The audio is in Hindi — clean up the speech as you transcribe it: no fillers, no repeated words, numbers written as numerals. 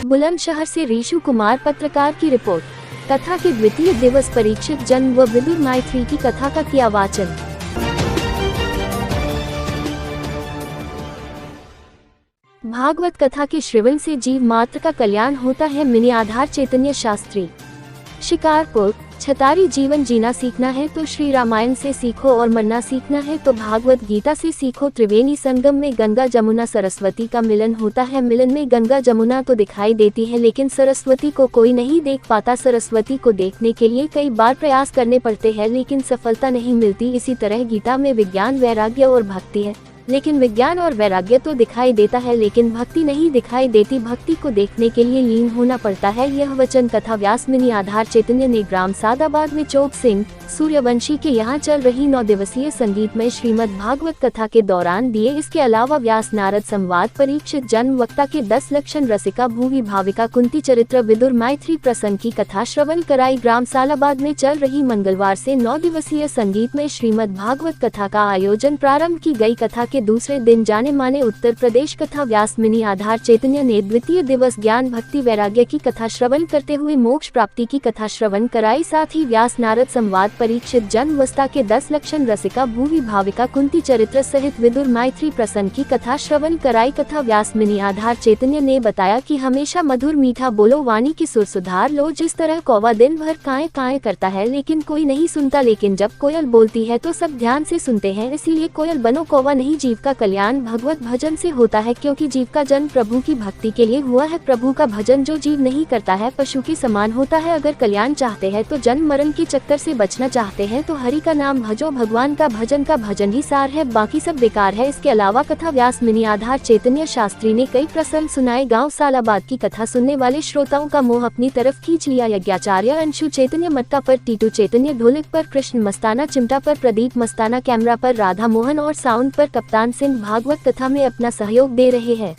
बुलंदशहर से रीशु कुमार पत्रकार की रिपोर्ट। कथा के द्वितीय दिवस परीक्षित जन्म व विदुर मैत्री की कथा का किया वाचन। भागवत कथा के श्रवण से जीव मात्र का कल्याण होता है। मिनी आधार चैतन्य शास्त्री, शिकारपुर। छतारी जीवन जीना सीखना है तो श्री रामायण से सीखो और मरना सीखना है तो भागवत गीता से सीखो। त्रिवेणी संगम में गंगा जमुना सरस्वती का मिलन होता है। मिलन में गंगा जमुना तो दिखाई देती है लेकिन सरस्वती को कोई नहीं देख पाता। सरस्वती को देखने के लिए कई बार प्रयास करने पड़ते हैं लेकिन सफलता नहीं मिलती। इसी तरह गीता में विज्ञान, वैराग्य और भक्ति है, लेकिन विज्ञान और वैराग्य तो दिखाई देता है लेकिन भक्ति नहीं दिखाई देती। भक्ति को देखने के लिए लीन होना पड़ता है। यह वचन कथा व्यास मिनी आधार चैतन्य ने ग्राम सादाबाद में चोप सिंह सूर्यवंशी के यहाँ चल रही 9 दिवसीय संगीतमय श्रीमद् भागवत कथा के दौरान दिए। इसके अलावा व्यास नारद संवाद, परीक्षित जन्म, वक्ता के 10 लक्षण, रसिका भूवि भाविका, कुंती चरित्र, विदुर मैत्री प्रसंग की कथा श्रवण कराई। ग्राम सालाबाद में चल रही मंगलवार से 9 दिवसीय संगीतमय श्रीमद् भागवत कथा का आयोजन प्रारंभ की गई। कथा के दूसरे दिन जाने माने उत्तर प्रदेश कथा व्यास मिनी आधार चैतन्य ने द्वितीय दिवस ज्ञान, भक्ति, वैराग्य की कथा श्रवण करते हुए मोक्ष प्राप्ति की कथा श्रवण कराई। साथ ही व्यास नारद संवाद, परीक्षित जन्म, वक्ता के 10 लक्षण, रसिका भूवि भाविका, कुंती चरित्र सहित विदुर मैत्री प्रसंग की कथा श्रवण कराई। कथा व्यास मिनी आधार चैतन्य ने बताया कि हमेशा मधुर मीठा बोलो, वाणी की सुर सुधार लो। जिस तरह कौवा दिन भर काए काए करता है लेकिन कोई नहीं सुनता, लेकिन जब कोयल बोलती है तो सब ध्यान से सुनते हैं। इसीलिए कोयल बनो, कौवा नहीं। जीव का कल्याण भगवत भजन से होता है क्योंकि जीव का जन्म प्रभु की भक्ति के लिए हुआ है। प्रभु का भजन जो जीव नहीं करता है पशु के समान होता है। अगर कल्याण चाहते हैं तो जन्म मरण के चक्कर से बचना चाहते हैं तो हरि का नाम भजो। भगवान का भजन ही सार है, बाकी सब बेकार है। इसके अलावा कथा व्यास मिनी आधार चैतन्य शास्त्री ने कई प्रसंग सुनाए। गाँव सालाबाद की कथा सुनने वाले श्रोताओं का मोह अपनी तरफ खींच लिया। यज्ञाचार्य अंशु चैतन्य मट्टा पर, टीटू चैतन्य ढोलक पर, कृष्ण मस्ताना चिमटा पर, प्रदीप मस्ताना कैमरा पर, राधा मोहन और साउंड पर, कप्तान सिंह भागवत कथा में अपना सहयोग दे रहे हैं।